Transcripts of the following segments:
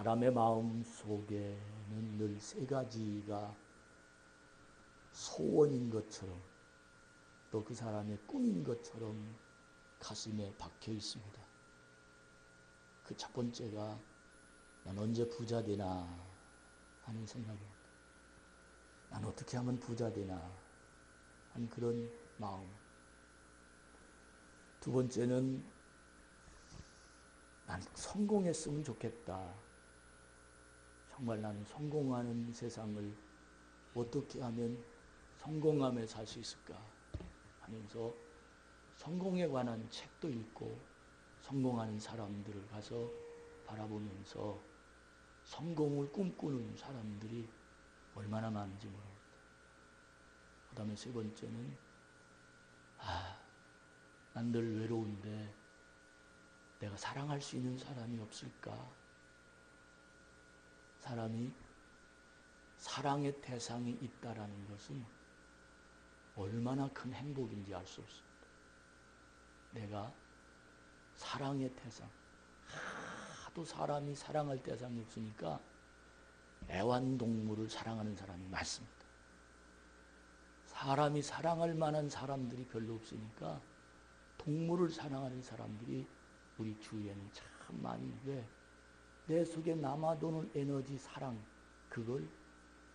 사람의 마음 속에는 늘 세 가지가 소원인 것처럼 또 그 사람의 꿈인 것처럼 가슴에 박혀 있습니다. 그 첫 번째가 난 언제 부자 되나 하는 생각입니다. 난 어떻게 하면 부자 되나 하는 그런 마음. 두 번째는 난 성공했으면 좋겠다. 정말 나는 성공하는 세상을 어떻게 하면 성공하며 살 수 있을까 하면서 성공에 관한 책도 읽고 성공하는 사람들을 가서 바라보면서 성공을 꿈꾸는 사람들이 얼마나 많은지 모릅니다. 그 다음에 세 번째는 난 늘 외로운데 내가 사랑할 수 있는 사람이 없을까? 사람이 사랑의 대상이 있다라는 것은 얼마나 큰 행복인지 알 수 없습니다. 내가 사랑의 대상, 하도 사람이 사랑할 대상이 없으니까 애완동물을 사랑하는 사람이 많습니다. 사람이 사랑할 만한 사람들이 별로 없으니까 동물을 사랑하는 사람들이 우리 주위에는 참 많이 있는데 내 속에 남아도는 에너지, 사랑, 그걸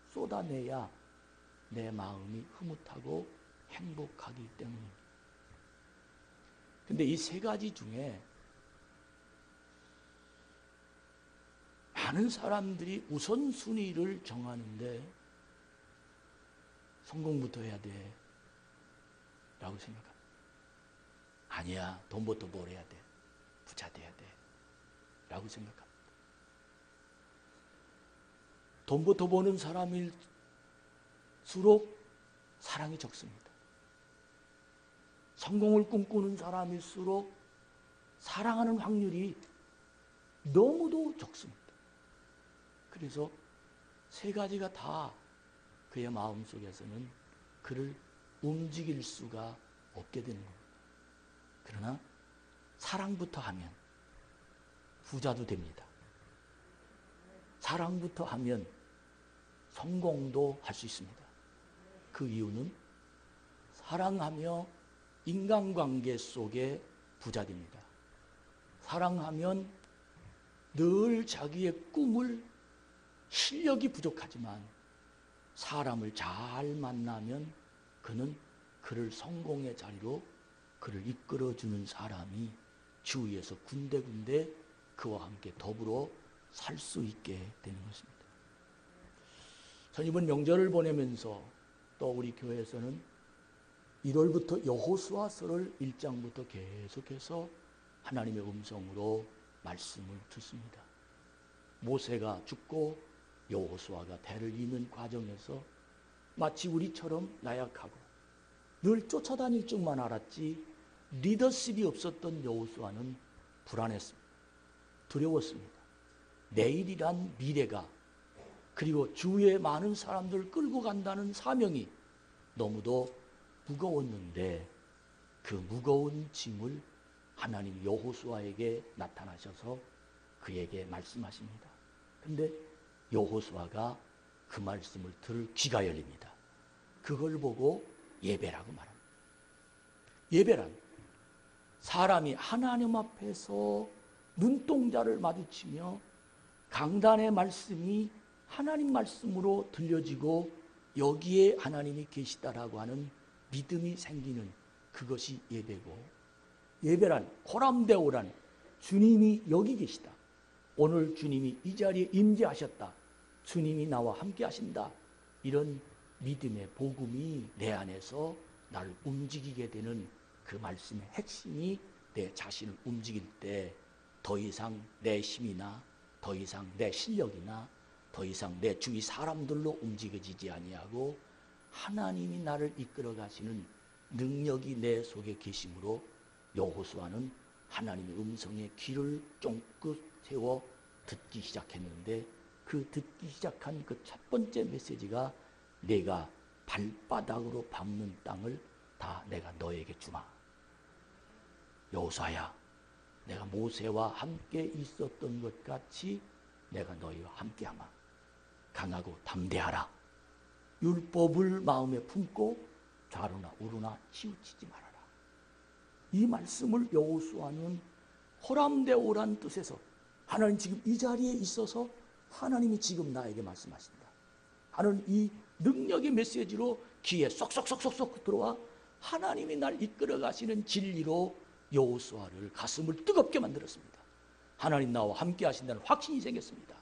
쏟아내야 내 마음이 흐뭇하고 행복하기 때문입니다. 근데 이 세 가지 중에 많은 사람들이 우선순위를 정하는데 성공부터 해야 돼 라고 생각합니다. 아니야, 돈부터 벌어야 돼, 부자 돼야 돼 라고 생각합니다. 돈부터 버는 사람일수록 사랑이 적습니다. 성공을 꿈꾸는 사람일수록 사랑하는 확률이 너무도 적습니다. 그래서 세 가지가 다 그의 마음속에서는 그를 움직일 수가 없게 되는 겁니다. 그러나 사랑부터 하면 부자도 됩니다. 사랑부터 하면 성공도 할 수 있습니다. 그 이유는 사랑하며 인간관계 속에 부자 됩니다. 사랑하면 늘 자기의 꿈을 실력이 부족하지만 사람을 잘 만나면 그는 그를 성공의 자리로 그를 이끌어주는 사람이 주위에서 군데군데 그와 함께 더불어 살 수 있게 되는 것입니다. 전 이번 명절을 보내면서 또 우리 교회에서는 1월부터 여호수아서를 1장부터 계속해서 하나님의 음성으로 말씀을 듣습니다. 모세가 죽고 여호수아가 대를 잇는 과정에서 마치 우리처럼 나약하고 늘 쫓아다닐 줄만 알았지 리더십이 없었던 여호수아는 불안했습니다. 두려웠습니다. 내일이란 미래가 그리고 주위에 많은 사람들을 끌고 간다는 사명이 너무도 무거웠는데 그 무거운 짐을 하나님 여호수아에게 나타나셔서 그에게 말씀하십니다. 그런데 여호수아가 그 말씀을 들을 귀가 열립니다. 그걸 보고 예배라고 말합니다. 예배란 사람이 하나님 앞에서 눈동자를 마주치며 강단의 말씀이 하나님 말씀으로 들려지고 여기에 하나님이 계시다라고 하는 믿음이 생기는 그것이 예배고, 예배란 코람데오란 주님이 여기 계시다, 오늘 주님이 이 자리에 임재하셨다, 주님이 나와 함께 하신다, 이런 믿음의 복음이 내 안에서 나를 움직이게 되는 그 말씀의 핵심이 내 자신을 움직일 때 더 이상 내 힘이나 더 이상 내 실력이나 더 이상 내 주위 사람들로 움직여지지 아니하고 하나님이 나를 이끌어 가시는 능력이 내 속에 계심으로 여호수아는 하나님의 음성에 귀를 쫑긋 세워 듣기 시작했는데 그 듣기 시작한 그 첫 번째 메시지가 내가 발바닥으로 밟는 땅을 다 내가 너에게 주마. 여호수아야, 내가 모세와 함께 있었던 것 같이 내가 너희와 함께하마. 강하고 담대하라. 율법을 마음에 품고 좌로나 우로나 치우치지 말아라. 이 말씀을 여호수아는 호람대오란 뜻에서 하나님 지금 이 자리에 있어서 하나님이 지금 나에게 말씀하신다 하는 이 능력의 메시지로 귀에 쏙쏙쏙쏙 들어와 하나님이 날 이끌어 가시는 진리로 여호수아를 가슴을 뜨겁게 만들었습니다. 하나님 나와 함께 하신다는 확신이 생겼습니다.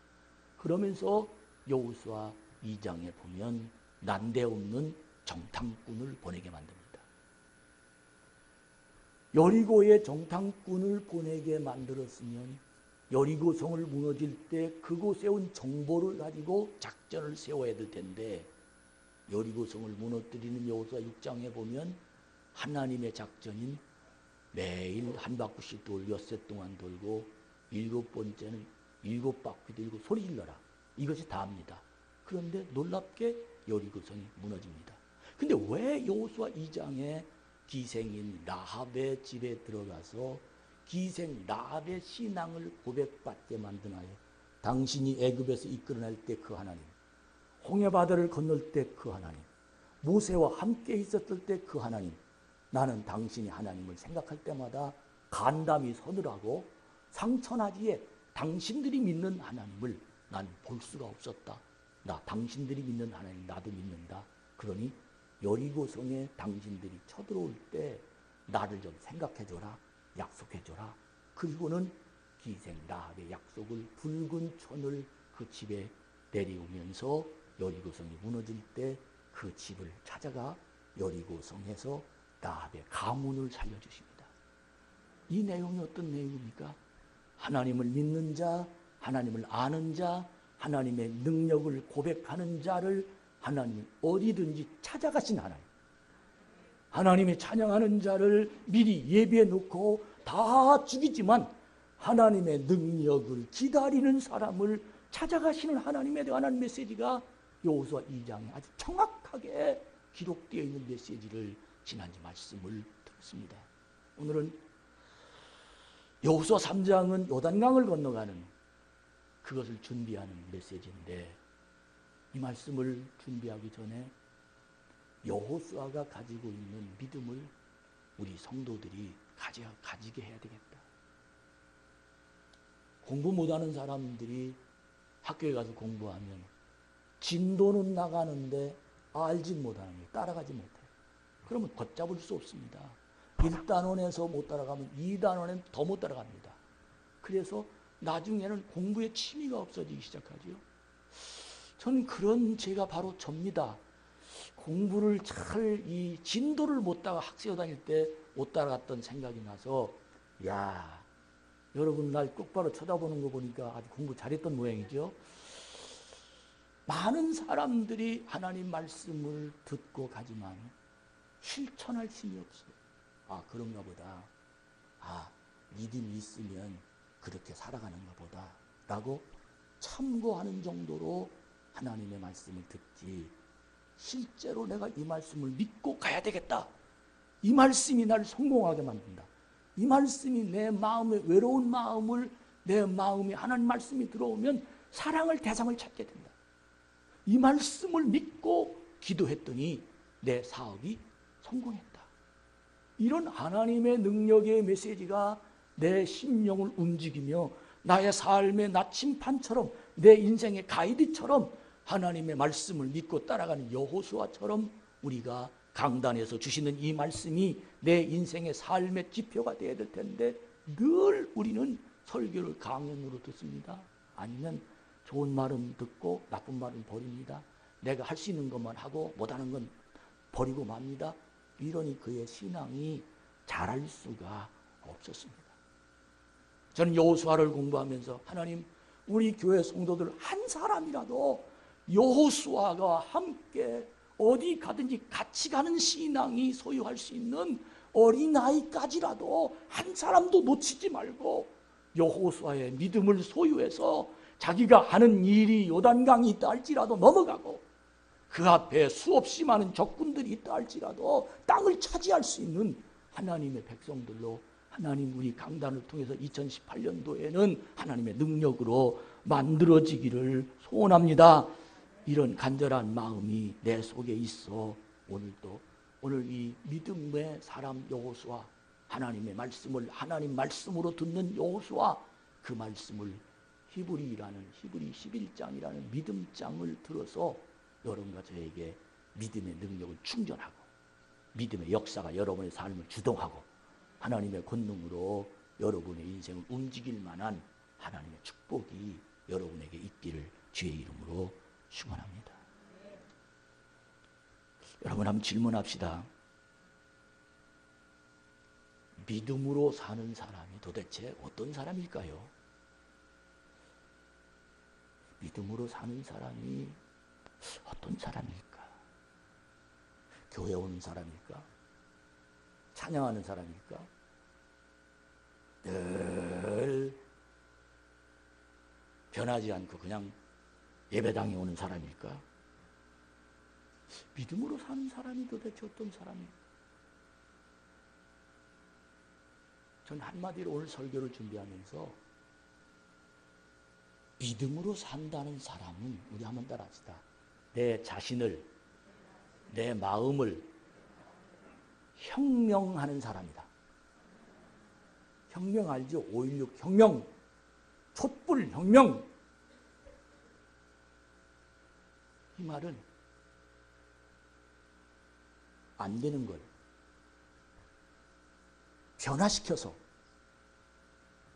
그러면서 여호수아 2장에 보면 난데없는 정탐꾼을 보내게 만듭니다. 여리고에 정탐꾼을 보내게 만들었으면 여리고성을 무너질 때 그곳에 온 정보를 가지고 작전을 세워야 될 텐데, 여리고성을 무너뜨리는 여호수아 6장에 보면 하나님의 작전인 매일 한 바퀴씩 엿새 동안 돌고 7번째는 7바퀴 돌고 소리 질러라. 이것이 다입니다. 그런데 놀랍게 여리고성이 무너집니다. 근데 왜 여호수아 2장에 기생인 라합의 집에 들어가서 기생 라합의 신앙을 고백받게 만드나요? 당신이 애굽에서 이끌어낼 때 그 하나님, 홍해바다를 건널 때 그 하나님, 모세와 함께 있었을 때 그 하나님, 나는 당신이 하나님을 생각할 때마다 간담이 서늘하고 상처나기에 당신들이 믿는 하나님을 난 볼 수가 없었다. 나 당신들이 믿는 하나님 나도 믿는다. 그러니 여리고성에 당신들이 쳐들어올 때 나를 좀 생각해줘라. 약속해줘라. 그리고는 기생 라합의 약속을 붉은 천을 그 집에 내려오면서 여리고성이 무너질 때 그 집을 찾아가 여리고성에서 라합의 가문을 살려주십니다. 이 내용이 어떤 내용입니까? 하나님을 믿는 자, 하나님을 아는 자, 하나님의 능력을 고백하는 자를 하나님이 어디든지 찾아가신 하나님, 하나님의 찬양하는 자를 미리 예비해 놓고 다 죽이지만 하나님의 능력을 기다리는 사람을 찾아가시는 하나님에 대한 메시지가 여호수아 2장에 아주 정확하게 기록되어 있는 메시지를 지난주 말씀을 들었습니다. 오늘은 여호수아 3장은 요단강을 건너가는 그것을 준비하는 메시지인데, 이 말씀을 준비하기 전에 여호수아가 가지고 있는 믿음을 우리 성도들이 가지게 해야 되겠다. 공부 못하는 사람들이 학교에 가서 공부하면 진도는 나가는데 알지 못하는 게 따라가지 못해요. 그러면 걷잡을 수 없습니다. 1단원에서 못 따라가면 2단원엔 더 못 따라갑니다. 그래서 나중에는 공부에 취미가 없어지기 시작하죠. 저는 그런 제가 바로 접니다. 공부를 이 진도를 못 따라 학교 다닐 때 못 따라갔던 생각이 나서, 야, 여러분 날 똑바로 쳐다보는 거 보니까 아주 공부 잘했던 모양이죠. 많은 사람들이 하나님 말씀을 듣고 가지만 실천할 힘이 없어요. 아, 그런가 보다. 아, 믿음이 있으면 그렇게 살아가는가 보다 라고 참고하는 정도로 하나님의 말씀을 듣지, 실제로 내가 이 말씀을 믿고 가야 되겠다, 이 말씀이 나를 성공하게 만든다, 이 말씀이 내 마음의 외로운 마음을, 내 마음에 하나님 말씀이 들어오면 사랑을 대상을 찾게 된다, 이 말씀을 믿고 기도했더니 내 사업이 성공했다, 이런 하나님의 능력의 메시지가 내 심령을 움직이며 나의 삶의 나침판처럼, 내 인생의 가이드처럼 하나님의 말씀을 믿고 따라가는 여호수아처럼 우리가 강단에서 주시는 이 말씀이 내 인생의 삶의 지표가 되어야 될 텐데, 늘 우리는 설교를 강연으로 듣습니다. 아니면 좋은 말은 듣고 나쁜 말은 버립니다. 내가 할 수 있는 것만 하고 못하는 건 버리고 맙니다. 이러니 그의 신앙이 자랄 수가 없었습니다. 저는 여호수아를 공부하면서 하나님, 우리 교회 성도들 한 사람이라도 여호수아가 함께 어디 가든지 같이 가는 신앙이 소유할 수 있는 어린아이까지라도 한 사람도 놓치지 말고 여호수아의 믿음을 소유해서 자기가 하는 일이 요단강이 있다 할지라도 넘어가고 그 앞에 수없이 많은 적군들이 있다 할지라도 땅을 차지할 수 있는 하나님의 백성들로, 하나님 우리 강단을 통해서 2018년도에는 하나님의 능력으로 만들어지기를 소원합니다. 이런 간절한 마음이 내 속에 있어 오늘 이 믿음의 사람 여호수아, 하나님의 말씀을 하나님 말씀으로 듣는 여호수아, 그 말씀을 히브리 11장이라는 믿음장을 들어서 여러분과 저에게 믿음의 능력을 충전하고 믿음의 역사가 여러분의 삶을 주동하고 하나님의 권능으로 여러분의 인생을 움직일 만한 하나님의 축복이 여러분에게 있기를 주의 이름으로 축원합니다. 여러분 한번 질문합시다. 믿음으로 사는 사람이 도대체 어떤 사람일까요? 믿음으로 사는 사람이 어떤 사람일까? 교회 오는 사람일까? 찬양하는 사람일까? 늘 변하지 않고 그냥 예배당에 오는 사람일까? 믿음으로 사는 사람이 도대체 어떤 사람일까? 전 한마디로 오늘 설교를 준비하면서 믿음으로 산다는 사람은 우리 한번 따라합시다. 내 자신을, 내 마음을 혁명하는 사람이다. 혁명 알죠? 5.16 혁명, 촛불 혁명. 이 말은 안 되는 걸 변화시켜서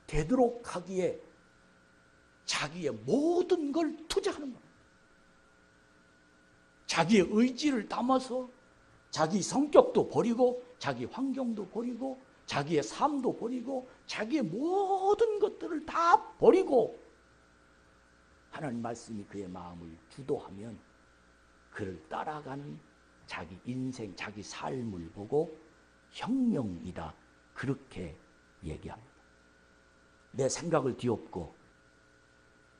되도록 하기에 자기의 모든 걸 투자하는 겁니다. 자기의 의지를 담아서 자기 성격도 버리고 자기 환경도 버리고 자기의 삶도 버리고 자기의 모든 것들을 다 버리고 하나님 말씀이 그의 마음을 주도하면 그를 따라가는 자기 인생, 자기 삶을 보고 혁명이다. 그렇게 얘기합니다. 내 생각을 뒤엎고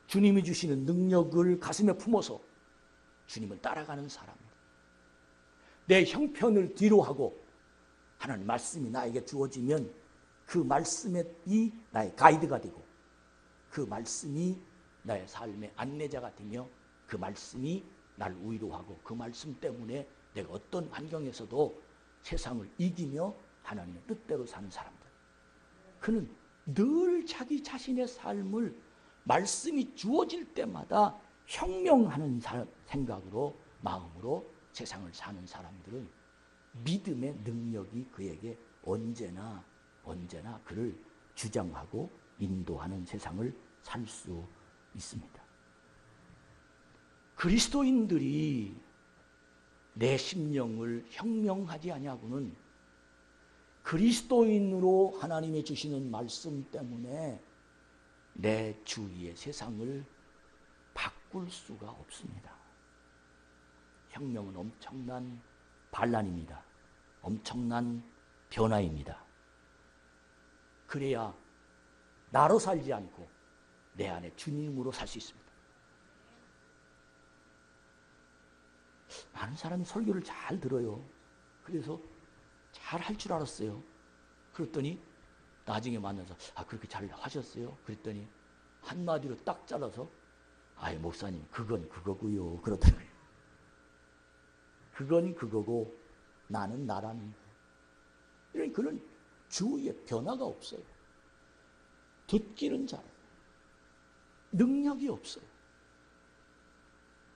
주님이 주시는 능력을 가슴에 품어서 주님을 따라가는 사람입니다. 내 형편을 뒤로 하고 하나님 말씀이 나에게 주어지면 그 말씀이 나의 가이드가 되고 그 말씀이 나의 삶의 안내자가 되며 그 말씀이 나를 위로하고 그 말씀 때문에 내가 어떤 환경에서도 세상을 이기며 하나님의 뜻대로 사는 사람들. 그는 늘 자기 자신의 삶을 말씀이 주어질 때마다 혁명하는 생각으로 마음으로 세상을 사는 사람들은 믿음의 능력이 그에게 언제나 그를 주장하고 인도하는 세상을 살 수 있습니다. 그리스도인들이 내 심령을 혁명하지 아니하고는 그리스도인으로 하나님이 주시는 말씀 때문에 내 주위의 세상을 바꿀 수가 없습니다. 혁명은 엄청난 반란입니다. 엄청난 변화입니다. 그래야 나로 살지 않고 내 안에 주님으로 살 수 있습니다. 많은 사람이 설교를 잘 들어요. 그래서 잘 할 줄 알았어요. 그랬더니 나중에 만나서 그렇게 잘 하셨어요? 그랬더니 한마디로 딱 잘라서 목사님 그건 그거고요. 그러더라고요. 그건 그거고 나는 나라는 거예요. 그런 주위에 변화가 없어요. 듣기는 잘해요. 능력이 없어요.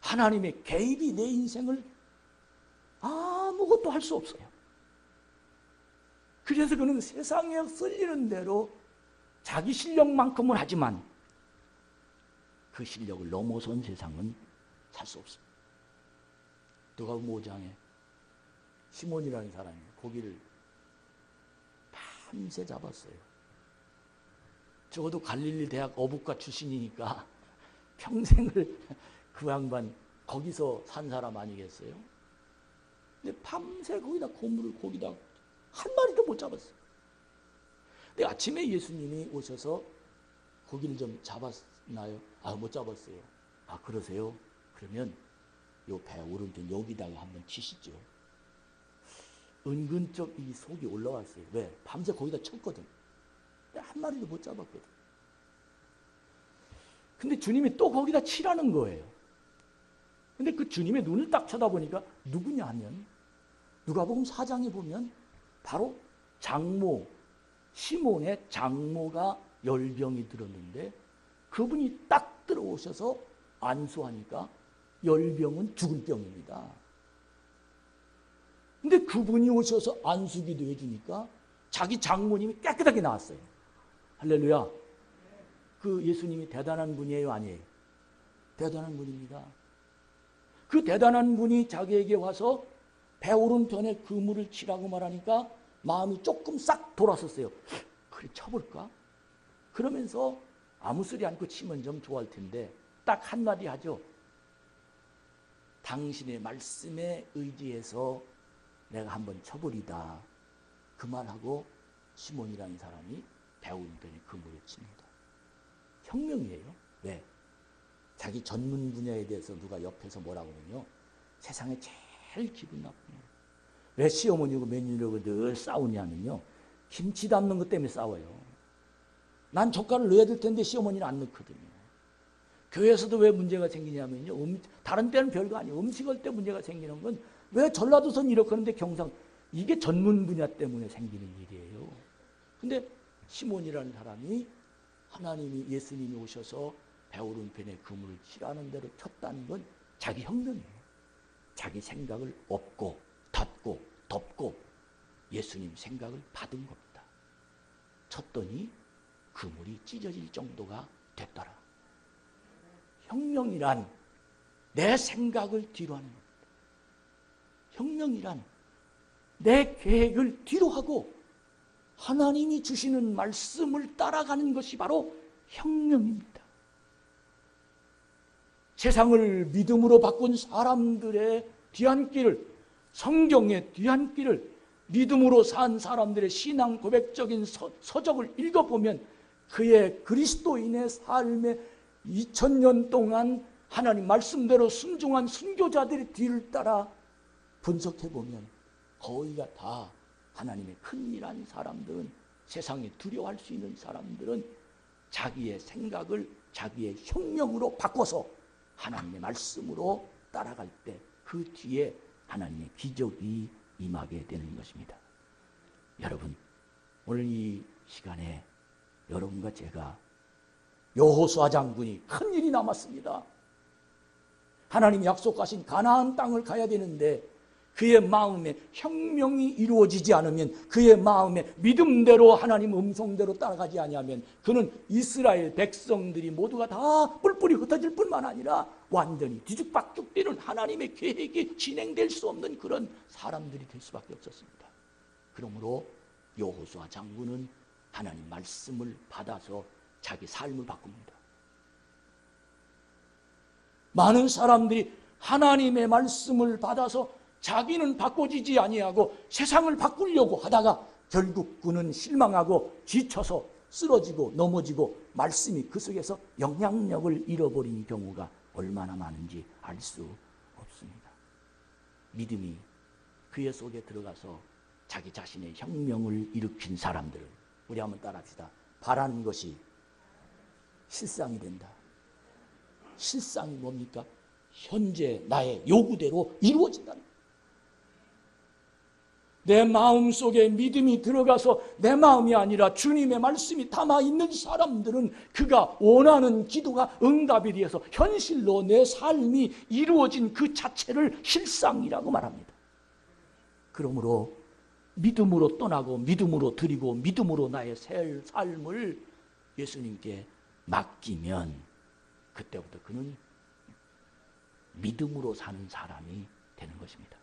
하나님의 개입이 내 인생을 아무것도 할 수 없어요. 그래서 그는 세상에 쓸리는 대로 자기 실력만큼은 하지만 그 실력을 넘어선 세상은 살 수 없습니다. 누가복음 5장에 시몬이라는 사람이 고기를 밤새 잡았어요. 적어도 갈릴리 대학 어부과 출신이니까 평생을 그 양반 거기서 산 사람 아니겠어요? 근데 밤새 거기다 고물을 고기다 한 마리도 못 잡았어요. 근데 아침에 예수님이 오셔서 고기를 좀 잡았나요? 못 잡았어요. 그러세요? 그러면 요 배 오른쪽 여기다가 한번 치시죠. 은근쩍 이 속이 올라왔어요. 왜? 밤새 거기다 쳤거든. 근데 한 마리도 못 잡았거든. 근데 주님이 또 거기다 치라는 거예요. 근데 그 주님의 눈을 딱 쳐다보니까 누구냐 하면 누가복음 4장에 보면 바로 장모, 시몬의 장모가 열병이 들었는데 그분이 딱 들어오셔서 안수하니까 열병은 죽을 병입니다. 근데 그분이 오셔서 안수기도 해주니까 자기 장모님이 깨끗하게 나왔어요. 할렐루야. 그 예수님이 대단한 분이에요, 아니에요? 대단한 분입니다. 그 대단한 분이 자기에게 와서 배 오른편에 그물을 치라고 말하니까 마음이 조금 싹 돌았었어요. 그래 쳐볼까? 그러면서 아무 소리 않고 치면 좀 좋아할 텐데 딱 한마디 하죠. 당신의 말씀에 의지해서 내가 한번 쳐버리다. 그 말하고 시몬이라는 사람이 배 오른편에 그물을 칩니다. 혁명이에요. 왜? 자기 전문 분야에 대해서 누가 옆에서 뭐라고 하면요. 세상에 제일 기분 나쁜 거예요. 왜 시어머니하고 며느리하고 늘 싸우냐면요. 김치 담는 것 때문에 싸워요. 난 젓갈을 넣어야 될 텐데 시어머니는 안 넣거든요. 교회에서도 왜 문제가 생기냐면요. 다른 때는 별거 아니에요. 음식할 때 문제가 생기는 건 왜 전라도선 이렇게 하는데 경상 이게 전문 분야 때문에 생기는 일이에요. 근데 시몬이라는 사람이 하나님이 예수님이 오셔서 배 오른편에 그물을 치라는 대로 쳤다는 건 자기 혁명이에요. 자기 생각을 엎고 덮고 예수님 생각을 받은 겁니다. 쳤더니 그물이 찢어질 정도가 됐더라. 혁명이란 내 생각을 뒤로 하는 겁니다. 혁명이란 내 계획을 뒤로 하고 하나님이 주시는 말씀을 따라가는 것이 바로 혁명입니다. 세상을 믿음으로 바꾼 사람들의 뒤안길을, 성경의 뒤안길을 믿음으로 산 사람들의 신앙 고백적인 서적을 읽어보면 그의 그리스도인의 삶의 2000년 동안 하나님 말씀대로 순종한 순교자들의 뒤를 따라 분석해보면 거의가 다 하나님의 큰일한 사람들은, 세상에 두려워할 수 있는 사람들은 자기의 생각을 자기의 혁명으로 바꿔서 하나님의 말씀으로 따라갈 때 그 뒤에 하나님의 기적이 임하게 되는 것입니다. 여러분, 오늘 이 시간에 여러분과 제가 여호수아 장군이 큰일이 남았습니다. 하나님이 약속하신 가나안 땅을 가야 되는데 그의 마음에 혁명이 이루어지지 않으면, 그의 마음에 믿음대로 하나님 음성대로 따라가지 아니하면 그는 이스라엘 백성들이 모두가 다 뿔뿔이 흩어질 뿐만 아니라 완전히 뒤죽박죽되는 하나님의 계획이 진행될 수 없는 그런 사람들이 될 수밖에 없었습니다. 그러므로 여호수아 장군은 하나님 말씀을 받아서 자기 삶을 바꿉니다. 많은 사람들이 하나님의 말씀을 받아서 자기는 바꿔지지 아니하고 세상을 바꾸려고 하다가 결국 그는 실망하고 지쳐서 쓰러지고 넘어지고 말씀이 그 속에서 영향력을 잃어버린 경우가 얼마나 많은지 알 수 없습니다. 믿음이 그의 속에 들어가서 자기 자신의 혁명을 일으킨 사람들을 우리 한번 따라합시다. 바라는 것이 실상이 된다. 실상이 뭡니까? 현재 나의 요구대로 이루어진다는 거예요. 내 마음속에 믿음이 들어가서 내 마음이 아니라 주님의 말씀이 담아있는 사람들은 그가 원하는 기도가 응답이 되어서 현실로 내 삶이 이루어진 그 자체를 실상이라고 말합니다. 그러므로 믿음으로 떠나고 믿음으로 드리고 믿음으로 나의 새 삶을 예수님께 맡기면 그때부터 그는 믿음으로 사는 사람이 되는 것입니다.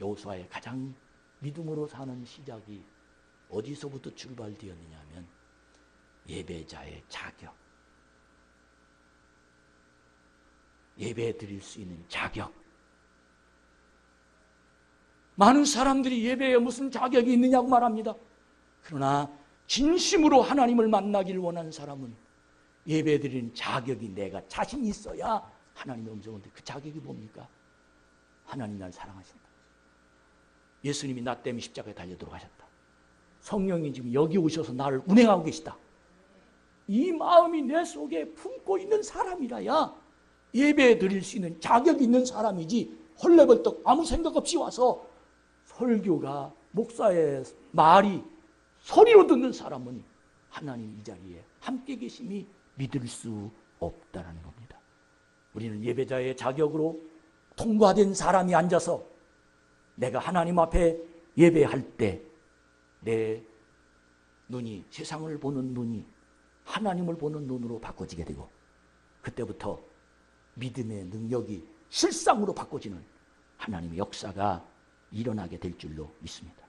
여호수아의 가장 믿음으로 사는 시작이 어디서부터 출발되었느냐 하면 예배자의 자격, 예배 드릴 수 있는 자격. 많은 사람들이 예배에 무슨 자격이 있느냐고 말합니다. 그러나 진심으로 하나님을 만나길 원하는 사람은 예배 드리는 자격이 내가 자신 있어야 하나님의 음성을 듣고, 그 자격이 뭡니까? 하나님 날 사랑하신다. 예수님이 나 때문에 십자가에 달려 들어가셨다. 성령이 지금 여기 오셔서 나를 운행하고 계시다. 이 마음이 내 속에 품고 있는 사람이라야 예배 드릴 수 있는 자격이 있는 사람이지, 헐레벌떡 아무 생각 없이 와서 설교가 목사의 말이 소리로 듣는 사람은 하나님 이 자리에 함께 계심이 믿을 수 없다는 겁니다. 우리는 예배자의 자격으로 통과된 사람이 앉아서 내가 하나님 앞에 예배할 때 내 눈이, 세상을 보는 눈이 하나님을 보는 눈으로 바꿔지게 되고, 그때부터 믿음의 능력이 실상으로 바꿔지는 하나님의 역사가 일어나게 될 줄로 믿습니다.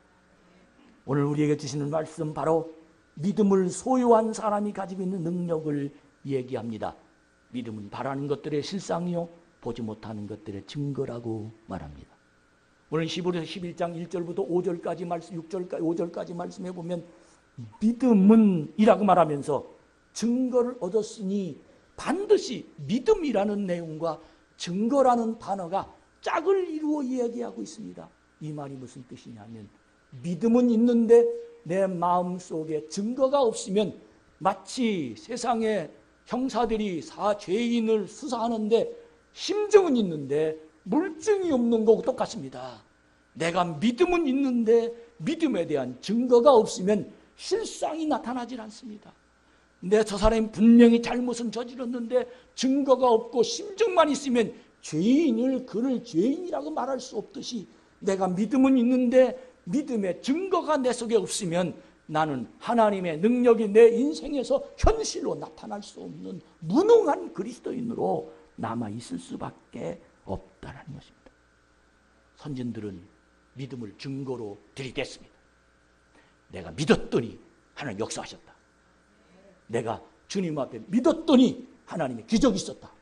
오늘 우리에게 주시는 말씀, 바로 믿음을 소유한 사람이 가지고 있는 능력을 얘기합니다. 믿음은 바라는 것들의 실상이요 보지 못하는 것들의 증거라고 말합니다. 오늘 히브리서 11장 1절부터 5절까지 말씀, 6절까지 5절까지 말씀해 보면 믿음은 이라고 말하면서 증거를 얻었으니, 반드시 믿음이라는 내용과 증거라는 단어가 짝을 이루어 이야기하고 있습니다. 이 말이 무슨 뜻이냐면, 믿음은 있는데 내 마음속에 증거가 없으면 마치 세상의 형사들이 죄인을 수사하는데 심증은 있는데 물증이 없는 거하고 똑같습니다. 내가 믿음은 있는데 믿음에 대한 증거가 없으면 실상이 나타나질 않습니다. 저 사람이 분명히 잘못은 저질렀는데 증거가 없고 심증만 있으면 그를 죄인이라고 말할 수 없듯이, 내가 믿음은 있는데 믿음의 증거가 내 속에 없으면 나는 하나님의 능력이 내 인생에서 현실로 나타날 수 없는 무능한 그리스도인으로 남아있을 수밖에 없다는 것입니다. 선진들은 믿음을 증거로 들이댔습니다. 내가 믿었더니 하나님 역사하셨다. 내가 주님 앞에 믿었더니 하나님의 기적이 있었다.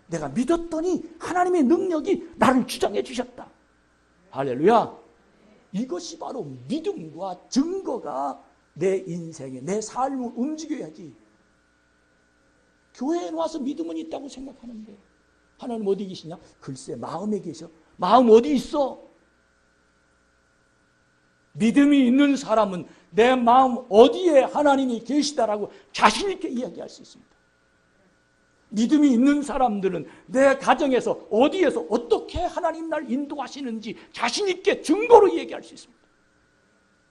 내가 믿었더니 하나님의 능력이 나를 주장해 주셨다. 할렐루야. 이것이 바로 믿음과 증거가 내 인생에, 내 삶을 움직여야지. 교회에 와서 믿음은 있다고 생각하는데 하나님 어디 계시냐? 글쎄 마음에 계셔. 마음 어디 있어? 믿음이 있는 사람은 내 마음 어디에 하나님이 계시다라고 자신 있게 이야기할 수 있습니다. 믿음이 있는 사람들은 내 가정에서 어디에서 어떻게 하나님 날 인도하시는지 자신 있게 증거로 얘기할 수 있습니다.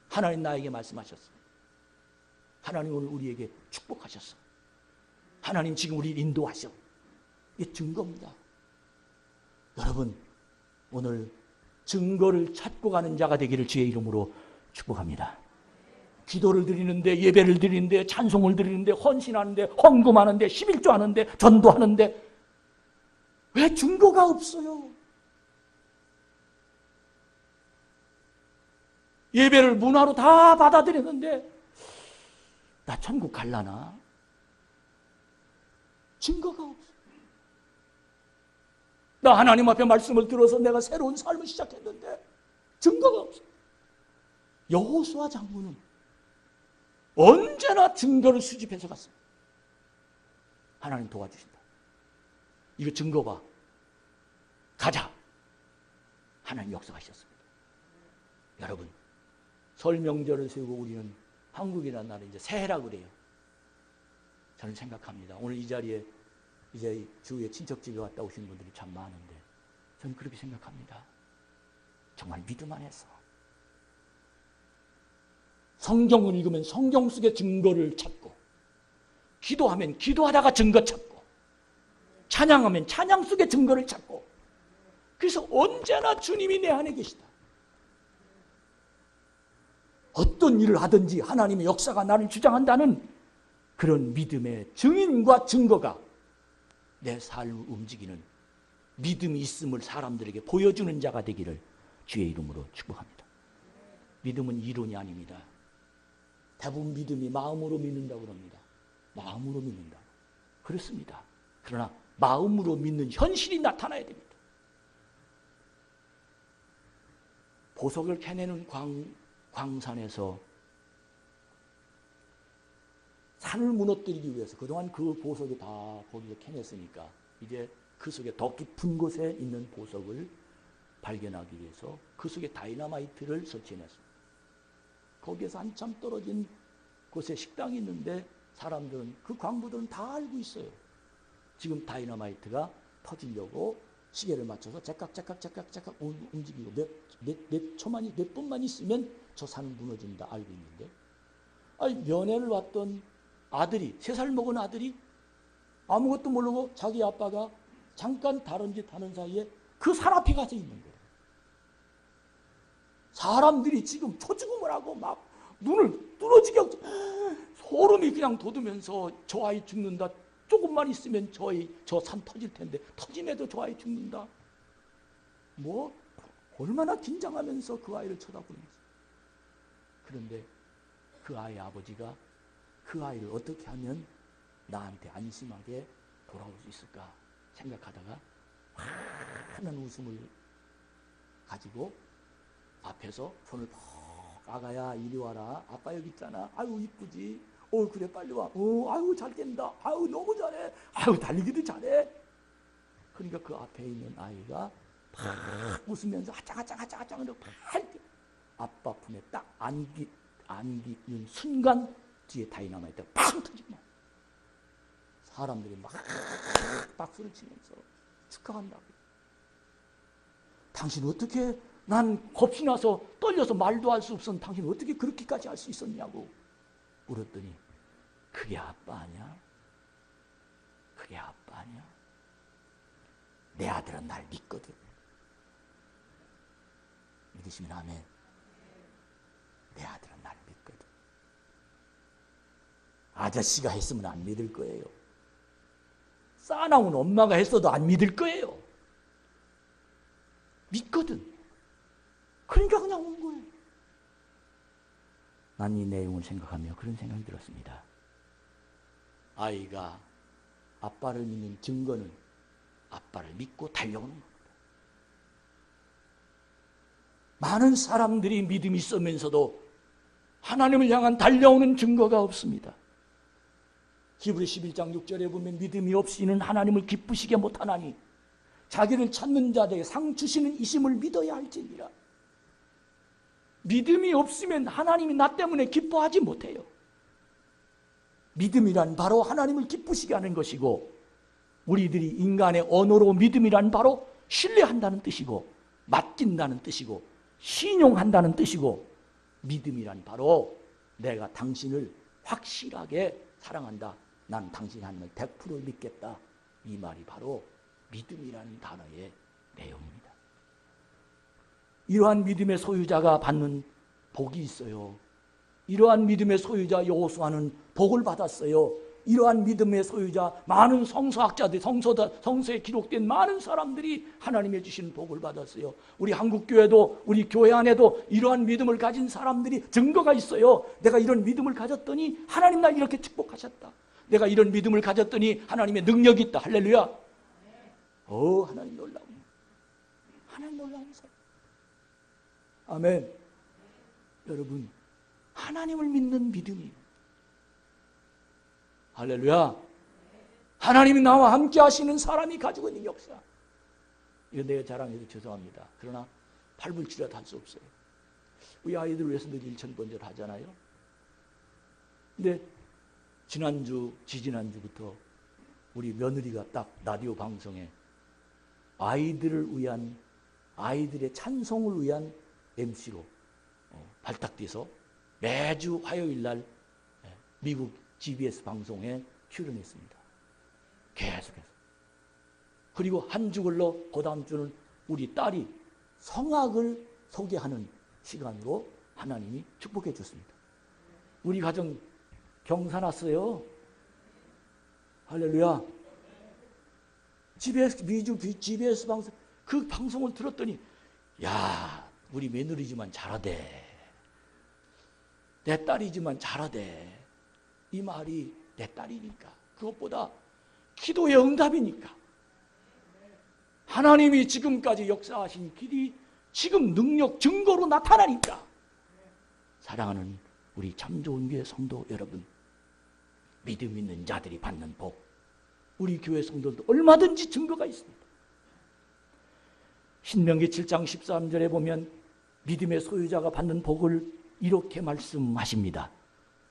하나님 나에게 말씀하셨어. 하나님 오늘 우리에게 축복하셨어. 하나님 지금 우리를 인도하셔. 이게 증거입니다. 여러분, 오늘 증거를 찾고 가는 자가 되기를 주의 이름으로 축복합니다. 기도를 드리는데, 예배를 드리는데, 찬송을 드리는데, 헌신하는데, 헌금하는데, 11조 하는데, 전도하는데 왜 증거가 없어요? 예배를 문화로 다 받아들였는데 나 천국 갈라나? 증거가 없어. 나 하나님 앞에 말씀을 들어서 내가 새로운 삶을 시작했는데 증거가 없어. 여호수아 장군은 언제나 증거를 수집해서 갔습니다. 하나님 도와주신다. 이거 증거 봐. 가자. 하나님 역사하셨습니다. 여러분, 설 명절을 세우고 우리는 한국이라는 나라에 이제 새해라고 그래요. 저는 생각합니다. 오늘 이 자리에 이제 주위에 친척집에 왔다 오신 분들이 참 많은데 저는 그렇게 생각합니다. 정말 믿음 안에서 성경을 읽으면 성경 속의 증거를 찾고, 기도하면 기도하다가 증거 찾고, 찬양하면 찬양 속의 증거를 찾고, 그래서 언제나 주님이 내 안에 계시다. 어떤 일을 하든지 하나님의 역사가 나를 주장한다는 그런 믿음의 증인과 증거가 내 삶을 움직이는, 믿음이 있음을 사람들에게 보여주는 자가 되기를 주의 이름으로 축복합니다. 믿음은 이론이 아닙니다. 대부분 믿음이 마음으로 믿는다고 그럽니다. 마음으로 믿는다. 그렇습니다. 그러나 마음으로 믿는 현실이 나타나야 됩니다. 보석을 캐내는 광산에서 산을 무너뜨리기 위해서 그동안 그 보석이 다 거기서 캐냈으니까 이제 그 속에 더 깊은 곳에 있는 보석을 발견하기 위해서 그 속에 다이너마이트를 설치해냈습니다. 거기에서 한참 떨어진 곳에 식당이 있는데 사람들은, 그 광부들은 다 알고 있어요. 지금 다이너마이트가 터지려고 시계를 맞춰서 제깍 움직이고 몇 초만이, 몇 분만 있으면 저 산은 무너진다 알고 있는데, 아니 면회를 왔던 아들이, 3살 먹은 아들이 아무것도 모르고 자기 아빠가 잠깐 다른 짓 하는 사이에 그 산 앞에 가서 있는 거예요. 사람들이 지금 초죽음을 하고 막 눈을 뚫어지게 하고 소름이 그냥 돋으면서 저 아이 죽는다. 조금만 있으면 저 산 터질 텐데 터짐에도 저 아이 죽는다. 뭐 얼마나 긴장하면서 그 아이를 쳐다보는지. 그런데 그 아이 아버지가 그 아이를 어떻게 하면 나한테 안심하게 돌아올 수 있을까 생각하다가 환한 웃음을 가지고 앞에서 손을 퍽, 아가야 이리 와라. 아빠 여기 있잖아. 아유 이쁘지. 그래 빨리 와. 아유 잘 뛴다. 아유 너무 잘해. 아유 달리기도 잘해. 그러니까 그 앞에 있는 아이가 팍 웃으면서 하짱하짱 아빠 품에 딱 안기는 순간 뒤에 다이너마이트가 팡 터지고 사람들이 막 박수를 치면서 축하한다고. 당신 어떻게, 난 겁이 나서 떨려서 말도 할 수 없었는데 당신 어떻게 그렇게까지 할 수 있었냐고 물었더니, 그게 아빠 아니야? 그게 아빠 아니야? 내 아들은 날 믿거든. 믿으시면 아멘. 내 아들은 날 믿거든. 아저씨가 했으면 안 믿을 거예요. 싸나운 엄마가 했어도 안 믿을 거예요. 믿거든. 그러니까 그냥 온 거예요. 난 이 내용을 생각하며 그런 생각이 들었습니다. 아이가 아빠를 믿는 증거는 아빠를 믿고 달려오는 겁니다. 많은 사람들이 믿음이 있으면서도 하나님을 향한 달려오는 증거가 없습니다. 히브리 11장 6절에 보면 믿음이 없이는 하나님을 기쁘시게 못하나니 자기를 찾는 자들에게 상 주시는 이심을 믿어야 할지니라. 믿음이 없으면 하나님이 나 때문에 기뻐하지 못해요. 믿음이란 바로 하나님을 기쁘시게 하는 것이고, 우리들이 인간의 언어로 믿음이란 바로 신뢰한다는 뜻이고, 맡긴다는 뜻이고, 신용한다는 뜻이고, 믿음이란 바로 내가 당신을 확실하게 사랑한다. 난 당신 하나님을 100% 믿겠다. 이 말이 바로 믿음이라는 단어의 내용입니다. 이러한 믿음의 소유자가 받는 복이 있어요. 이러한 믿음의 소유자 여호수아는 복을 받았어요. 이러한 믿음의 소유자 많은 성서학자들, 성서에 기록된 많은 사람들이 하나님의 주신 복을 받았어요. 우리 한국교회도, 우리 교회 안에도 이러한 믿음을 가진 사람들이 증거가 있어요. 내가 이런 믿음을 가졌더니 하나님 날 이렇게 축복하셨다. 내가 이런 믿음을 가졌더니 하나님의 능력이 있다. 할렐루야. 하나님 놀라운, 하나님 놀라운 사람. 아멘. 여러분, 하나님을 믿는 믿음이, 할렐루야. 하나님이 나와 함께 하시는 사람이 가지고 있는 역사. 이거 내가 자랑해서 죄송합니다. 그러나 팔불출이라도 할 수 없어요. 우리 아이들 위해서 늘 일천번제를 하잖아요. 근데 지지난주부터 우리 며느리가 딱 라디오 방송에 아이들을 위한, 아이들의 찬송을 위한 MC로 발탁돼서 매주 화요일 날 미국 GBS 방송에 출연했습니다. 계속해서. 그리고 한 주 걸러 그 다음 주는 우리 딸이 성악을 소개하는 시간으로 하나님이 축복해 줬습니다. 우리 가정 경사났어요. 할렐루야. GBS 방송, 그 방송을 들었더니, 야, 우리 며느리지만 잘하대. 내 딸이지만 잘하대. 이 말이 내 딸이니까, 그것보다 기도의 응답이니까, 하나님이 지금까지 역사하신 길이 지금 능력 증거로 나타나니까, 사랑하는 우리 참 좋은 교회 성도 여러분, 믿음 있는 자들이 받는 복, 우리 교회 성도들도 얼마든지 증거가 있습니다. 신명기 7장 13절에 보면 믿음의 소유자가 받는 복을 이렇게 말씀하십니다.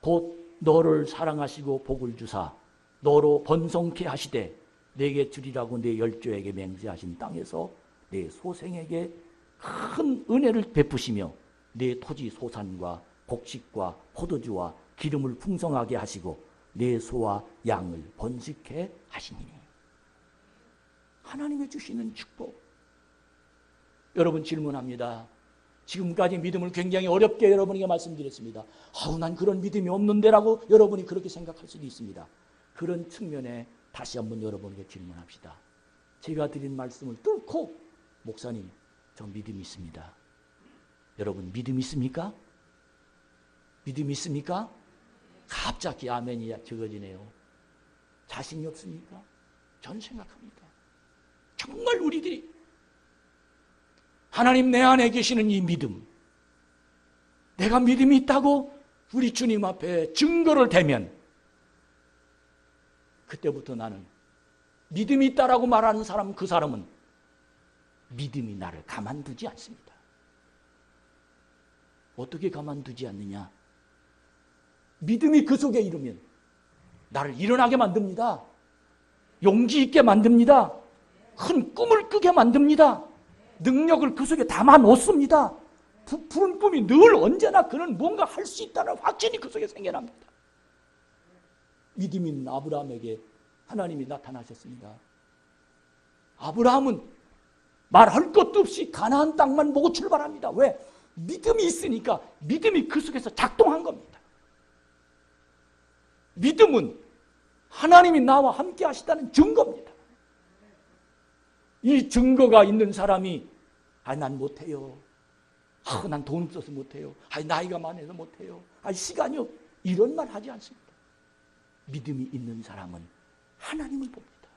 곧 너를 사랑하시고 복을 주사 너로 번성케 하시되 내게 주리라고 내 열조에게 맹세하신 땅에서 내 소생에게 큰 은혜를 베푸시며 내 토지 소산과 곡식과 포도주와 기름을 풍성하게 하시고 내 소와 양을 번식해 하시니니. 하나님의 주시는 축복. 여러분 질문합니다. 지금까지 믿음을 굉장히 어렵게 여러분에게 말씀드렸습니다. 아우 난 그런 믿음이 없는데라고 여러분이 그렇게 생각할 수도 있습니다. 그런 측면에 다시 한번 여러분에게 질문합시다. 제가 드린 말씀을 뚫고 목사님 저 믿음이 있습니다. 여러분 믿음이 있습니까? 믿음이 있습니까? 갑자기 아멘이 적어지네요. 자신이 없습니까? 저는 생각합니다. 정말 우리들이 하나님 내 안에 계시는 이 믿음, 내가 믿음이 있다고 우리 주님 앞에 증거를 대면 그때부터 나는 믿음이 있다라고 말하는 사람, 그 사람은 믿음이 나를 가만두지 않습니다. 어떻게 가만두지 않느냐? 믿음이 그 속에 이르면 나를 일어나게 만듭니다. 용기 있게 만듭니다. 큰 꿈을 꾸게 만듭니다. 능력을 그 속에 담아 놓습니다. 푸른 꿈이 늘 언제나 그는 뭔가 할 수 있다는 확신이 그 속에 생겨납니다. 믿음이 있는 아브라함에게 하나님이 나타나셨습니다. 아브라함은 말할 것도 없이 가나안 땅만 보고 출발합니다. 왜? 믿음이 있으니까 믿음이 그 속에서 작동한 겁니다. 믿음은 하나님이 나와 함께 하시다는 증거입니다. 이 증거가 있는 사람이 난 못해요. 난 돈 없어서 못해요. 나이가 많아서 못해요. 시간이 없. 이런 말 하지 않습니다. 믿음이 있는 사람은 하나님을 봅니다.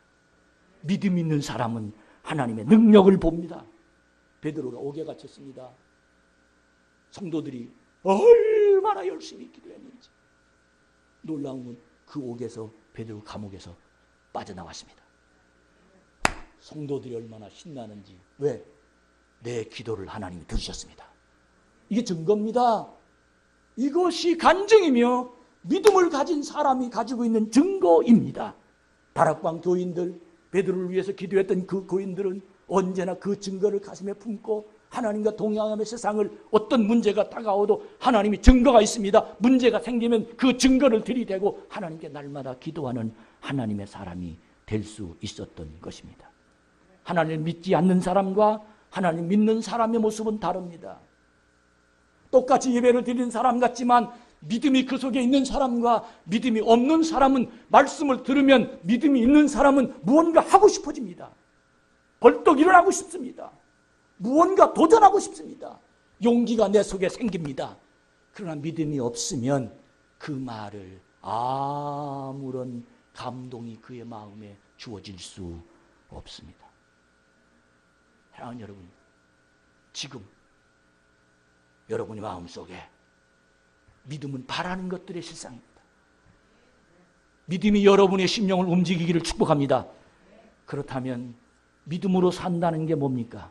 믿음이 있는 사람은 하나님의 능력을 봅니다. 베드로가 옥에 갇혔습니다. 성도들이 얼마나 열심히 기도했는지. 놀라운 건 그 옥에서 베드로 감옥에서 빠져나왔습니다. 성도들이 얼마나 신나는지. 왜? 내 기도를 하나님이 들으셨습니다. 이게 증거입니다. 이것이 간증이며 믿음을 가진 사람이 가지고 있는 증거입니다. 다락방 교인들, 베드로를 위해서 기도했던 그 교인들은 언제나 그 증거를 가슴에 품고 하나님과 동행하며 세상을 어떤 문제가 다가와도 하나님이 증거가 있습니다. 문제가 생기면 그 증거를 들이대고 하나님께 날마다 기도하는 하나님의 사람이 될 수 있었던 것입니다. 하나님을 믿지 않는 사람과 하나님 믿는 사람의 모습은 다릅니다. 똑같이 예배를 드리는 사람 같지만 믿음이 그 속에 있는 사람과 믿음이 없는 사람은 말씀을 들으면 믿음이 있는 사람은 무언가 하고 싶어집니다. 벌떡 일어나고 싶습니다. 무언가 도전하고 싶습니다. 용기가 내 속에 생깁니다. 그러나 믿음이 없으면 그 말을 아무런 감동이 그의 마음에 주어질 수 없습니다. 사랑하는 여러분, 지금 여러분의 마음속에 믿음은 바라는 것들의 실상입니다. 믿음이 여러분의 심령을 움직이기를 축복합니다. 그렇다면 믿음으로 산다는 게 뭡니까?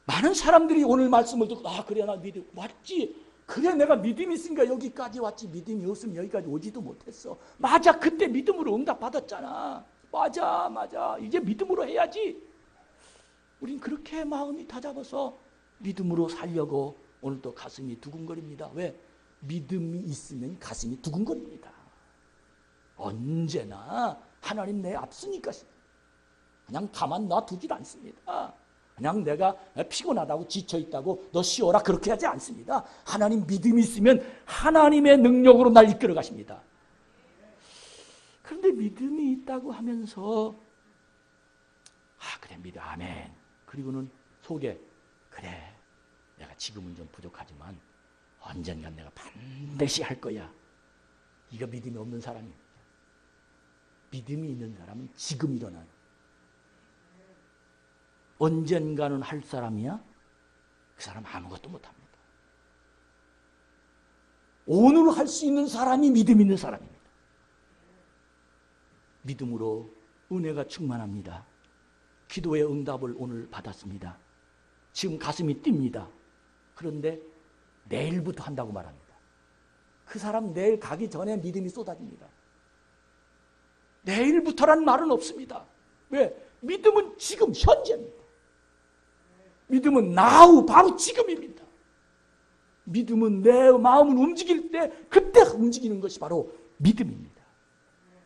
많은 사람들이 오늘 말씀을 듣고 그래 나 믿음 왔지. 그래 내가 믿음이 있으니까 여기까지 왔지. 믿음이 없으면 여기까지 오지도 못했어. 맞아, 그때 믿음으로 응답 받았잖아. 맞아. 이제 믿음으로 해야지. 우린 그렇게 마음이 다잡아서 믿음으로 살려고 오늘도 가슴이 두근거립니다. 왜? 믿음이 있으면 가슴이 두근거립니다. 언제나 하나님 내 앞서니까 그냥 가만 놔두질 않습니다. 그냥 내가 피곤하다고 지쳐있다고 너 쉬어라 그렇게 하지 않습니다. 하나님 믿음이 있으면 하나님의 능력으로 날 이끌어 가십니다. 그런데 믿음이 있다고 하면서 그래 믿어 아멘. 그리고는 속에 그래 내가 지금은 좀 부족하지만 언젠간 내가 반드시 할 거야. 이거 믿음이 없는 사람입니다. 믿음이 있는 사람은 지금 일어나는 언젠가는 할 사람이야? 그 사람 아무것도 못합니다. 오늘 할 수 있는 사람이 믿음 있는 사람입니다. 믿음으로 은혜가 충만합니다. 기도의 응답을 오늘 받았습니다. 지금 가슴이 뜁니다. 그런데 내일부터 한다고 말합니다. 그 사람 내일 가기 전에 믿음이 쏟아집니다. 내일부터란 말은 없습니다. 왜? 믿음은 지금 현재입니다. 믿음은 now, 바로 지금입니다. 믿음은 내 마음을 움직일 때 그때 움직이는 것이 바로 믿음입니다.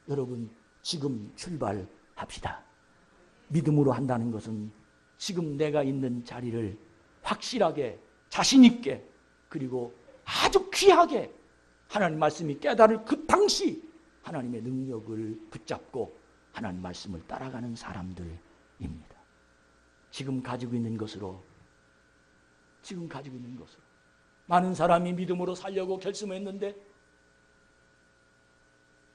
여러분, 지금 출발합시다. 믿음으로 한다는 것은 지금 내가 있는 자리를 확실하게, 자신 있게, 그리고 아주 귀하게 하나님 말씀이 깨달을 그 당시 하나님의 능력을 붙잡고 하나님 말씀을 따라가는 사람들입니다. 지금 가지고 있는 것으로 많은 사람이 믿음으로 살려고 결심했는데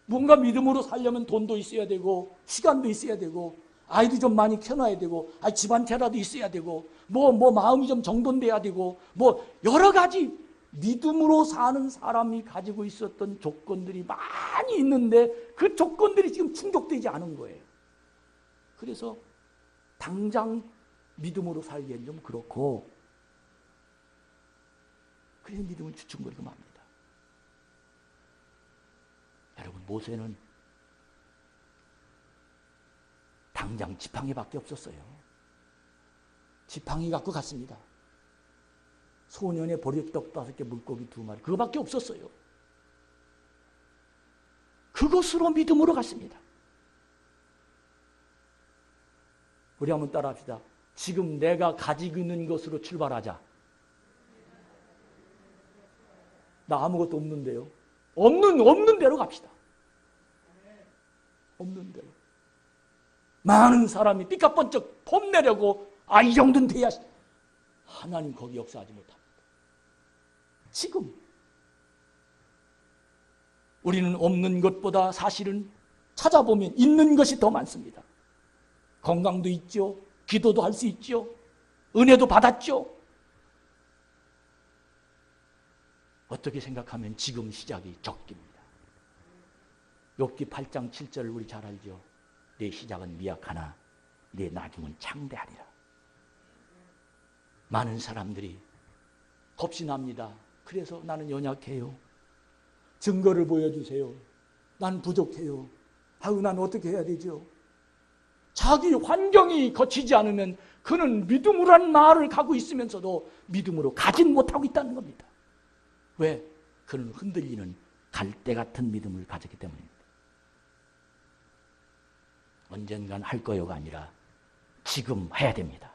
뭔가 믿음으로 살려면 돈도 있어야 되고 시간도 있어야 되고 아이도 좀 많이 키워놔야 되고 집안 테라도 있어야 되고 뭐 마음이 좀 정돈돼야 되고 뭐 여러 가지 믿음으로 사는 사람이 가지고 있었던 조건들이 많이 있는데 그 조건들이 지금 충족되지 않은 거예요. 그래서 당장 믿음으로 살기엔 좀 그렇고 그래서 믿음을 주춤거리고 맙니다. 여러분, 모세는 당장 지팡이밖에 없었어요. 지팡이 갖고 갔습니다. 소년의 보리떡 5개, 물고기 2마리, 그거밖에 없었어요. 그것으로 믿음으로 갔습니다. 우리 한번 따라합시다. 지금 내가 가지고 있는 것으로 출발하자. 나 아무것도 없는데요. 없는 대로 갑시다. 없는 대로. 많은 사람이 삐까뻔쩍 폼내려고 이 정도는 돼야 하나님 거기 역사하지 못합니다. 지금 우리는 없는 것보다 사실은 찾아보면 있는 것이 더 많습니다. 건강도 있죠. 기도도 할 수 있죠. 은혜도 받았죠. 어떻게 생각하면 지금 시작이 적깁니다. 욥기 8장 7절 우리 잘 알죠. 내 시작은 미약하나 내 나중은 창대하리라. 많은 사람들이 겁이 납니다. 그래서 나는 연약해요. 증거를 보여주세요. 난 부족해요. 난 어떻게 해야 되죠? 자기 환경이 거치지 않으면 그는 믿음으로란 말을 갖고 있으면서도 믿음으로 가진 못하고 있다는 겁니다. 왜? 그는 흔들리는 갈대 같은 믿음을 가졌기 때문입니다. 언젠간 할 거요가 아니라 지금 해야 됩니다.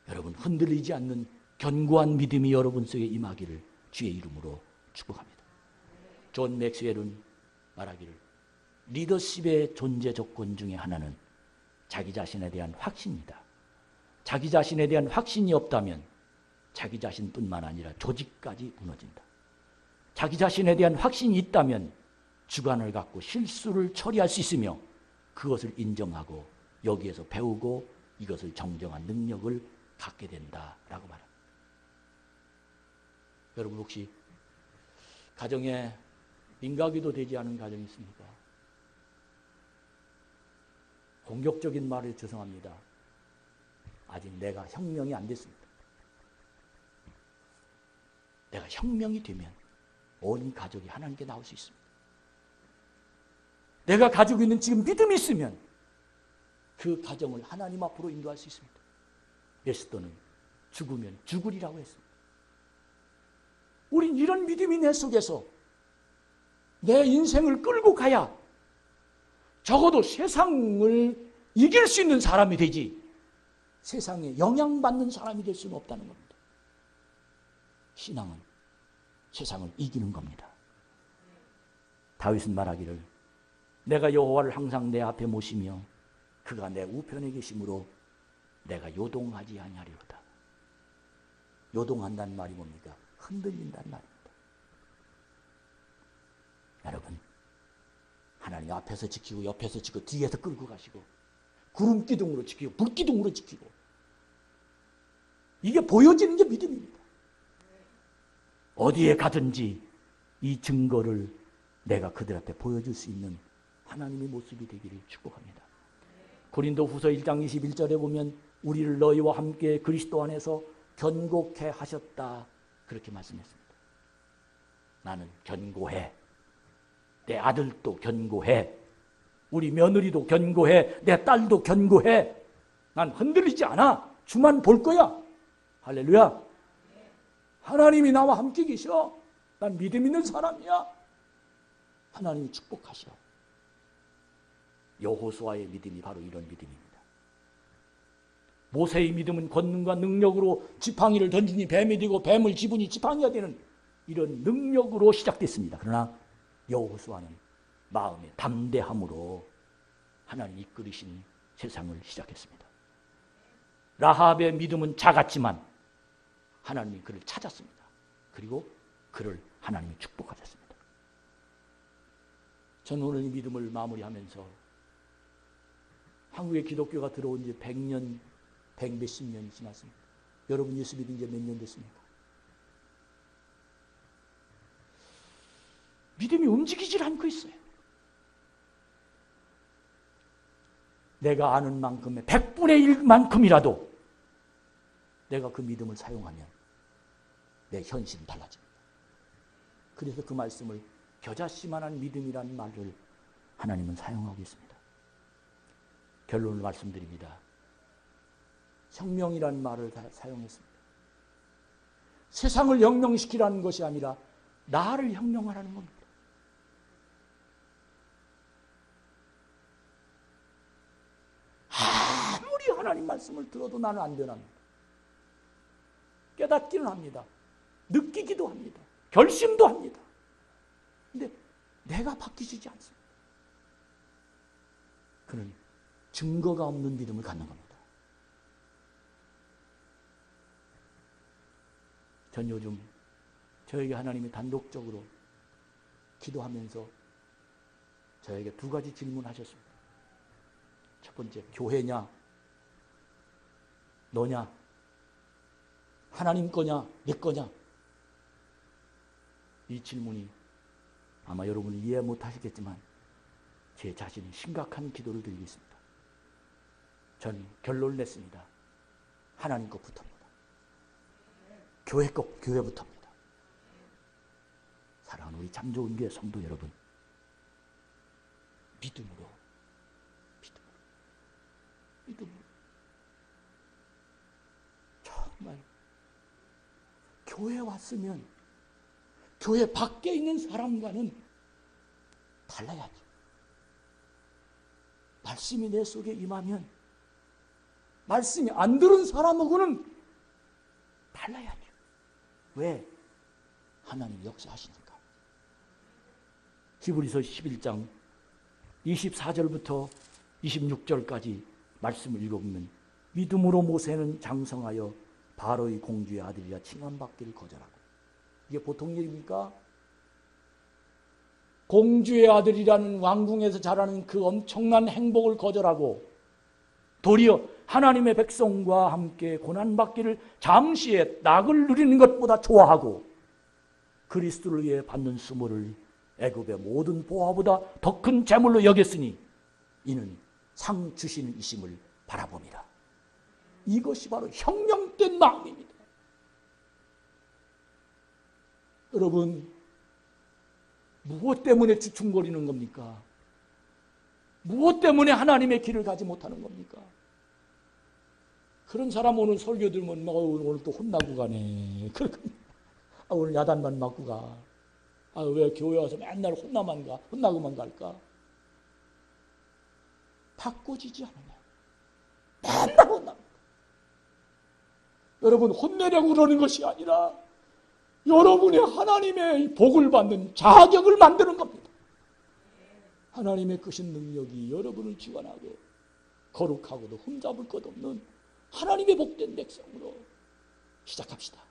여러분, 흔들리지 않는 견고한 믿음이 여러분 속에 임하기를 주의 이름으로 축복합니다. 존 맥스웰은 말하기를 리더십의 존재 조건 중에 하나는 자기 자신에 대한 확신이다. 자기 자신에 대한 확신이 없다면 자기 자신뿐만 아니라 조직까지 무너진다. 자기 자신에 대한 확신이 있다면 주관을 갖고 실수를 처리할 수 있으며 그것을 인정하고 여기에서 배우고 이것을 정정한 능력을 갖게 된다라고 말합니다. 여러분, 혹시 가정에 민가기도 되지 않은 가정이 있습니까? 공격적인 말을 죄송합니다. 아직 내가 혁명이 안 됐습니다. 내가 혁명이 되면 온 가족이 하나님께 나올 수 있습니다. 내가 가지고 있는 지금 믿음이 있으면 그 가정을 하나님 앞으로 인도할 수 있습니다. 에스더는 죽으면 죽으리라고 했습니다. 우린 이런 믿음이 내 속에서 내 인생을 끌고 가야 적어도 세상을 이길 수 있는 사람이 되지 세상에 영향받는 사람이 될 수는 없다는 겁니다. 신앙은 세상을 이기는 겁니다. 다윗은 말하기를 내가 여호와를 항상 내 앞에 모시며 그가 내 우편에 계심으로 내가 요동하지 아니하리로다. 요동한다는 말이 뭡니까? 흔들린다는 말입니다. 여러분, 하나님 앞에서 지키고 옆에서 지키고 뒤에서 끌고 가시고 구름 기둥으로 지키고 불 기둥으로 지키고 이게 보여지는 게 믿음입니다. 어디에 가든지 이 증거를 내가 그들 앞에 보여줄 수 있는 하나님의 모습이 되기를 축복합니다. 고린도후서 1장 21절에 보면 우리를 너희와 함께 그리스도 안에서 견고케 하셨다 그렇게 말씀했습니다. 나는 견고해. 내 아들도 견고해. 우리 며느리도 견고해. 내 딸도 견고해. 난 흔들리지 않아. 주만 볼 거야. 할렐루야. 하나님이 나와 함께 계셔. 난 믿음 있는 사람이야. 하나님이 축복하셔. 여호수아의 믿음이 바로 이런 믿음입니다. 모세의 믿음은 권능과 능력으로 지팡이를 던지니 뱀이 되고 뱀을 집으니 지팡이가 되는 이런 능력으로 시작됐습니다. 그러나 여호수아는 마음의 담대함으로 하나님이 이끌으신 세상을 시작했습니다. 라합의 믿음은 작았지만 하나님이 그를 찾았습니다. 그리고 그를 하나님이 축복하셨습니다. 저는 오늘 이 믿음을 마무리하면서 한국에 기독교가 들어온 지 100년, 100몇십 년이 지났습니다. 여러분 예수 믿은 지 몇 년 됐습니까? 믿음이 움직이질 않고 있어요. 내가 아는 만큼의 100분의 1만큼이라도 내가 그 믿음을 사용하면 내 현실은 달라집니다. 그래서 그 말씀을 겨자씨만한 믿음이라는 말을 하나님은 사용하고 있습니다. 결론을 말씀드립니다. 혁명이라는 말을 사용했습니다. 세상을 혁명시키라는 것이 아니라 나를 혁명하라는 겁니다. 아무리 하나님 말씀을 들어도 나는 안 변합니다. 깨닫기는 합니다. 느끼기도 합니다. 결심도 합니다. 근데 내가 바뀌지 않습니다. 그는 증거가 없는 믿음을 갖는 겁니다. 전 요즘 저에게 하나님이 단독적으로 기도하면서 저에게 두 가지 질문하셨습니다. 첫 번째, 교회냐? 너냐? 하나님 거냐? 내 거냐? 이 질문이 아마 여러분은 이해 못하시겠지만 제 자신이 심각한 기도를 드리고 있습니다. 전 결론을 냈습니다. 하나님 것부터입니다. 교회 교회부터입니다. 사랑하는 우리 참 좋은 교회 성도 여러분, 믿음으로 정말 교회 왔으면 교회 밖에 있는 사람과는 달라야죠. 말씀이 내 속에 임하면 말씀이 안 들은 사람하고는 달라야죠. 왜? 하나님이 역사하시니까. 히브리서 11장 24절부터 26절까지 말씀을 읽어보면 믿음으로 모세는 장성하여 바로의 공주의 아들이라 칭함받기를 거절하고, 이게 보통 일입니까? 공주의 아들이라는 왕궁에서 자라는 그 엄청난 행복을 거절하고 도리어 하나님의 백성과 함께 고난받기를 잠시의 낙을 누리는 것보다 좋아하고 그리스도를 위해 받는 수모를 애굽의 모든 보화보다 더 큰 재물로 여겼으니 이는 상 주시는 이심을 바라봅니다. 이것이 바로 혁명된 마음입니다. 여러분, 무엇 때문에 주춤거리는 겁니까? 무엇 때문에 하나님의 길을 가지 못하는 겁니까? 그런 사람 오늘 설교 들으면 오늘 또 혼나고 가네. 오늘 야단만 맞고 가. 왜 교회 와서 맨날 혼나고만 갈까? 바꿔지지 않으면 맨날 혼납니다. 여러분, 혼내려고 그러는 것이 아니라 여러분의 하나님의 복을 받는 자격을 만드는 겁니다. 하나님의 크신 능력이 여러분을 지원하고 거룩하고도 흠잡을 것 없는 하나님의 복된 백성으로 시작합시다.